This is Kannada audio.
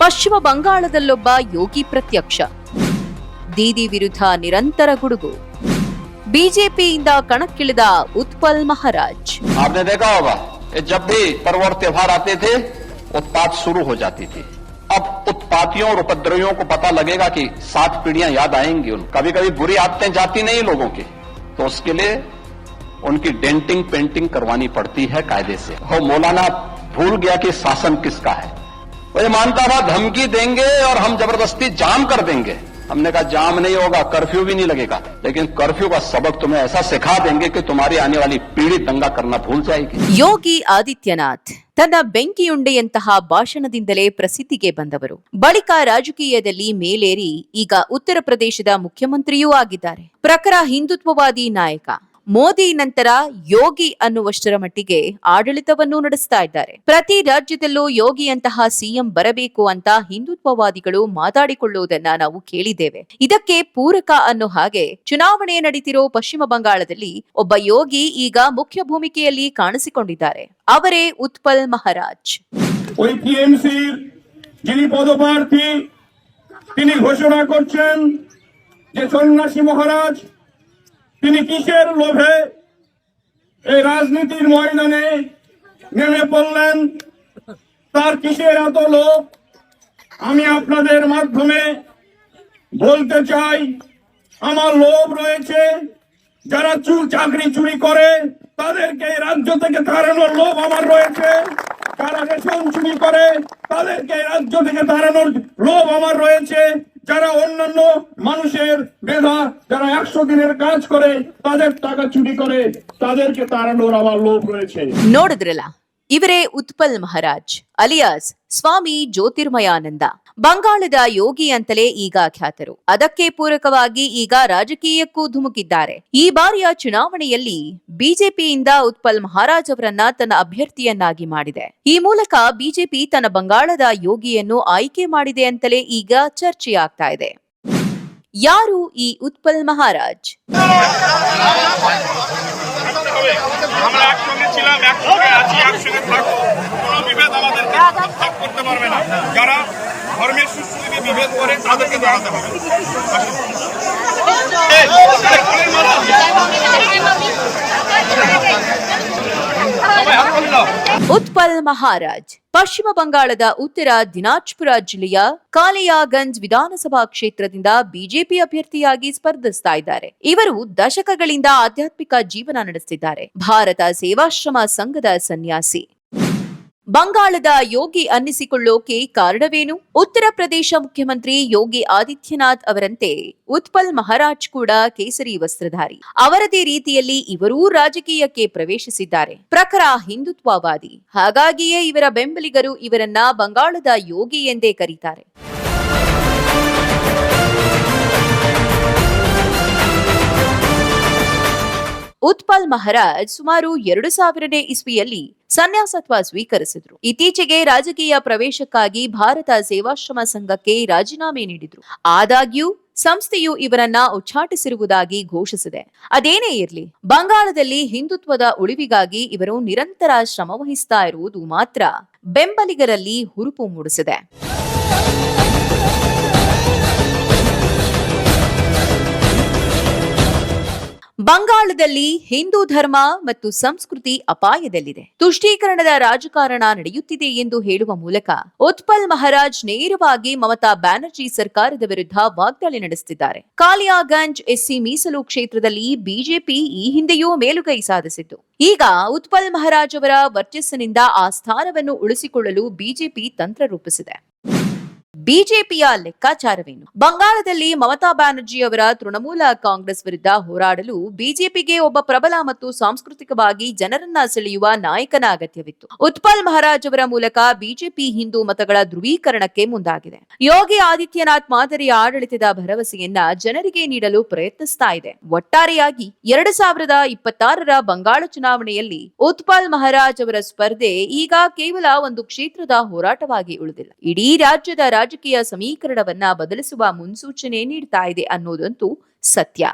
ಪಶ್ಚಿಮ ಬಂಗಾಳದಲ್ಲೊಬ್ಬ ಯೋಗಿ ಪ್ರತ್ಯಕ್ಷ. ದೀದಿ ವಿರುದ್ಧ ನಿರಂತರ ಗುಡುಗು. ಬಿಜೆಪಿಯಿಂದ ಕಣಕ್ಕಿಳಿದ ಉತ್ಪಲ್ ಮಹಾರಾಜ್. आपने देखा होगा जब भी पर्व और त्योहार आते थे उत्पात शुरू हो जाती थी. अब उत्पातियों और उपद्रवियों को पता लगेगा कि 7 पीढ़ियां याद आएंगी. कभी कभी बुरी आदतें जाती नहीं लोगों की, तो उसके लिए उनकी डेंटिंग पेंटिंग करवानी पड़ती है कायदे से. वो मौलाना भूल गया कि शासन किसका है. वो ये मानता था धमकी देंगे और हम जबरदस्ती जाम कर देंगे. हमने कहा जाम नहीं होगा, कर्फ्यू भी नहीं लगेगा, लेकिन कर्फ्यू का सबक तुम्हें ऐसा सिखा देंगे कि तुम्हारी आने वाली पीढ़ी दंगा करना भूल जाएगी. ಯೋಗಿ ಆದಿತ್ಯನಾಥ್ ತನ್ನ ಬೆಂಕಿಯುಂಡೆಯಂತಹ ಭಾಷಣದಿಂದಲೇ ಪ್ರಸಿದ್ಧಿಗೆ ಬಂದವರು. ಬಳಿಕ ರಾಜಕೀಯದಲ್ಲಿ ಮೇಲೇರಿ ಈಗ ಉತ್ತರ ಪ್ರದೇಶದ ಮುಖ್ಯಮಂತ್ರಿಯೂ ಆಗಿದ್ದಾರೆ. ಪ್ರಖರ ಹಿಂದುತ್ವವಾದಿ ನಾಯಕ. ಮೋದಿ ನಂತರ ಯೋಗಿ ಅನ್ನುವಷ್ಟರ ಮಟ್ಟಿಗೆ ಆಡಳಿತವನ್ನು ನಡೆಸ್ತಾ ಇದ್ದಾರೆ. ಪ್ರತಿ ರಾಜ್ಯದಲ್ಲೂ ಯೋಗಿಯಂತಹ ಸಿಎಂ ಬರಬೇಕು ಅಂತ ಹಿಂದುತ್ವವಾದಿಗಳು ಮಾತಾಡಿಕೊಳ್ಳುವುದನ್ನ ನಾವು ಕೇಳಿದ್ದೇವೆ. ಇದಕ್ಕೆ ಪೂರಕ ಅನ್ನೋ ಹಾಗೆ ಚುನಾವಣೆ ನಡೀತಿರೋ ಪಶ್ಚಿಮ ಬಂಗಾಳದಲ್ಲಿ ಒಬ್ಬ ಯೋಗಿ ಈಗ ಮುಖ್ಯ ಭೂಮಿಕೆಯಲ್ಲಿ ಕಾಣಿಸಿಕೊಂಡಿದ್ದಾರೆ. ಅವರೇ ಉತ್ಪಲ್ ಮಹಾರಾಜ್. যিনি পদপ্রার্থী তিনি ঘোষণা করছেন যে সন্ন্যাসী মহারাজ তিনি কিসের লোভে এই রাজনীতির ময়দানে নেমে পড়লেন, তার কিসের এত লোভ আমি আপনাদের মাধ্যমে বলতে চাই। আমার লোভ রয়েছে, যারা চাকরি চুরি করে তাদেরকে রাজ্য থেকে তাড়ানোর লোভ আমার রয়েছে, যারা রেশন চুরি করে তাদেরকে রাজ্য থেকে তাড়ানোর লোভ আমার রয়েছে, যারা অন্যান্য মানুষের মেধা যারা 100 দিনের কাজ করে তাদের টাকা চুরি করে তাদেরকে তাড়ানোর আমার লোভ রয়েছে. ನೋಡಿದ್ರಲ್ಲ, ಇವರೇ ಉತ್ಪಲ್ ಮಹಾರಾಜ್ ಅಲಿಯಾಸ್ ಸ್ವಾಮಿ ಜ್ಯೋತಿರ್ಮಯಾನಂದ. ಬಂಗಾಳದ ಯೋಗಿ ಅಂತಲೇ ಈಗ ಖ್ಯಾತರು. ಅದಕ್ಕೆ ಪೂರಕವಾಗಿ ಈಗ ರಾಜಕೀಯಕ್ಕೂ ಧುಮುಕಿದ್ದಾರೆ. ಈ ಬಾರಿಯ ಚುನಾವಣೆಯಲ್ಲಿ ಬಿಜೆಪಿಯಿಂದ ಉತ್ಪಲ್ ಮಹಾರಾಜ್ ಅವರನ್ನ ತನ್ನ ಅಭ್ಯರ್ಥಿಯನ್ನಾಗಿ ಮಾಡಿದೆ. ಈ ಮೂಲಕ ಬಿಜೆಪಿ ತನ್ನ ಬಂಗಾಳದ ಯೋಗಿಯನ್ನು ಆಯ್ಕೆ ಮಾಡಿದೆ ಅಂತಲೇ ಈಗ ಚರ್ಚೆಯಾಗ್ತಾ ಇದೆ. ಯಾರು ಈ ಉತ್ಪಲ್ ಮಹಾರಾಜ್? আমরা একসঙ্গে ছিলাম, একসঙ্গে আছি, একসঙ্গে থাকবো, কোনো বিভেদ আমাদেরকে ভাগ করতে পারবে না। যারা ধর্মের সুস্থিতি বিভেদ করে তাদেরকে দাঁড়াতে হবে। ಉತ್ಪಲ್ ಮಹಾರಾಜ್ ಪಶ್ಚಿಮ ಬಂಗಾಳದ ಉತ್ತರ ದಿನಾಜ್ಪುರ ಜಿಲ್ಲೆಯ ಕಾಲಿಯಾಗಂಜ್ ವಿಧಾನಸಭಾ ಕ್ಷೇತ್ರದಿಂದ ಬಿಜೆಪಿ ಅಭ್ಯರ್ಥಿಯಾಗಿ ಸ್ಪರ್ಧಿಸ್ತಾ ಇದ್ದಾರೆ. ಇವರು ದಶಕಗಳಿಂದ ಆಧ್ಯಾತ್ಮಿಕ ಜೀವನ ನಡೆಸುತ್ತಿದ್ದಾರೆ. ಭಾರತ ಸೇವಾಶ್ರಮ ಸಂಘದ ಸನ್ಯಾಸಿ. ಬಂಗಾಳದ ಯೋಗಿ ಅನ್ನಿಸಿಕೊಳ್ಳೋಕೆ ಕಾರಣವೇನು? ಉತ್ತರ ಪ್ರದೇಶ ಮುಖ್ಯಮಂತ್ರಿ ಯೋಗಿ ಆದಿತ್ಯನಾಥ್ ಅವರಂತೆ ಉತ್ಪಲ್ ಮಹಾರಾಜ್ ಕೂಡ ಕೇಸರಿ ವಸ್ತ್ರಧಾರಿ. ಅವರದೇ ರೀತಿಯಲ್ಲಿ ಇವರೂ ರಾಜಕೀಯಕ್ಕೆ ಪ್ರವೇಶಿಸಿದ್ದಾರೆ. ಪ್ರಖರ ಹಿಂದುತ್ವವಾದಿ. ಹಾಗಾಗಿಯೇ ಇವರ ಬೆಂಬಲಿಗರು ಇವರನ್ನ ಬಂಗಾಳದ ಯೋಗಿ ಎಂದೇ ಕರೀತಾರೆ. ಉತ್ಪಲ್ ಮಹಾರಾಜ್ ಸುಮಾರು 2000ನೇ ಇಸ್ವಿಯಲ್ಲಿ ಸನ್ಯಾಸತ್ವ ಸ್ವೀಕರಿಸಿದ್ರು. ಇತ್ತೀಚೆಗೆ ರಾಜಕೀಯ ಪ್ರವೇಶಕ್ಕಾಗಿ ಭಾರತ ಸೇವಾಶ್ರಮ ಸಂಘಕ್ಕೆ ರಾಜೀನಾಮೆ ನೀಡಿದ್ರು. ಆದಾಗ್ಯೂ ಸಂಸ್ಥೆಯು ಇವರನ್ನ ಉಚ್ಚಾಟಿಸಿರುವುದಾಗಿ ಘೋಷಿಸಿದೆ. ಅದೇನೇ ಇರಲಿ, ಬಂಗಾಳದಲ್ಲಿ ಹಿಂದುತ್ವದ ಉಳಿವಿಗಾಗಿ ಇವರು ನಿರಂತರ ಶ್ರಮ ವಹಿಸ್ತಾ ಇರುವುದು ಮಾತ್ರ ಬೆಂಬಲಿಗರಲ್ಲಿ ಹುರುಪು ಮೂಡಿಸಿದೆ. ಬಂಗಾಳದಲ್ಲಿ ಹಿಂದೂ ಧರ್ಮ ಮತ್ತು ಸಂಸ್ಕೃತಿ ಅಪಾಯದಲ್ಲಿದೆ. ತುಷ್ಟೀಕರಣದ ರಾಜಕಾರಣ ನಡೆಯುತ್ತಿದೆ ಎಂದು ಹೇಳುವ ಮೂಲಕ ಉತ್ಪಲ್ ಮಹಾರಾಜ್ ನೇರವಾಗಿ ಮಮತಾ ಬ್ಯಾನರ್ಜಿ ಸರ್ಕಾರದ ವಿರುದ್ಧ ವಾಗ್ದಾಳಿ ನಡೆಸುತ್ತಿದ್ದಾರೆ. ಕಾಲಿಯಾಗಂಜ್ ಎಸ್ಸಿ ಮೀಸಲು ಕ್ಷೇತ್ರದಲ್ಲಿ ಬಿಜೆಪಿ ಈ ಹಿಂದೆಯೂ ಮೇಲುಗೈ ಸಾಧಿಸಿತ್ತು. ಈಗ ಉತ್ಪಲ್ ಮಹಾರಾಜ್ ಅವರ ವರ್ಚಸ್ಸಿನಿಂದ ಆ ಸ್ಥಾನವನ್ನು ಉಳಿಸಿಕೊಳ್ಳಲು ಬಿಜೆಪಿ ತಂತ್ರ ರೂಪಿಸಿದೆ. ಬಿಜೆಪಿಯ ಲೆಕ್ಕಾಚಾರವೇನು? ಬಂಗಾಳದಲ್ಲಿ ಮಮತಾ ಬ್ಯಾನರ್ಜಿ ಅವರ ತೃಣಮೂಲ ಕಾಂಗ್ರೆಸ್ ವಿರುದ್ಧ ಹೋರಾಡಲು ಬಿಜೆಪಿಗೆ ಒಬ್ಬ ಪ್ರಬಲ ಮತ್ತು ಸಾಂಸ್ಕೃತಿಕವಾಗಿ ಜನರನ್ನ ಸೆಳೆಯುವ ನಾಯಕನ ಅಗತ್ಯವಿತ್ತು. ಉತ್ಪಲ್ ಮಹಾರಾಜ್ ಅವರ ಮೂಲಕ ಬಿಜೆಪಿ ಹಿಂದೂ ಮತಗಳ ಧ್ರುವೀಕರಣಕ್ಕೆ ಮುಂದಾಗಿದೆ. ಯೋಗಿ ಆದಿತ್ಯನಾಥ್ ಮಾದರಿಯ ಆಡಳಿತದ ಭರವಸೆಯನ್ನ ಜನರಿಗೆ ನೀಡಲು ಪ್ರಯತ್ನಿಸ್ತಾ ಇದೆ. ಒಟ್ಟಾರೆಯಾಗಿ 2026ರ ಬಂಗಾಳ ಚುನಾವಣೆಯಲ್ಲಿ ಉತ್ಪಲ್ ಮಹಾರಾಜ್ ಅವರ ಸ್ಪರ್ಧೆ ಈಗ ಕೇವಲ ಒಂದು ಕ್ಷೇತ್ರದ ಹೋರಾಟವಾಗಿ ಉಳಿದಿಲ್ಲ. ಇಡೀ ರಾಜ್ಯದ ರಾಜಕೀಯ ಸಮೀಕರಣವನ್ನ ಬದಲಿಸುವ ಮುನ್ಸೂಚನೆ ನೀಡ್ತಾ ಇದೆ ಅನ್ನೋದಂತೂ ಸತ್ಯ.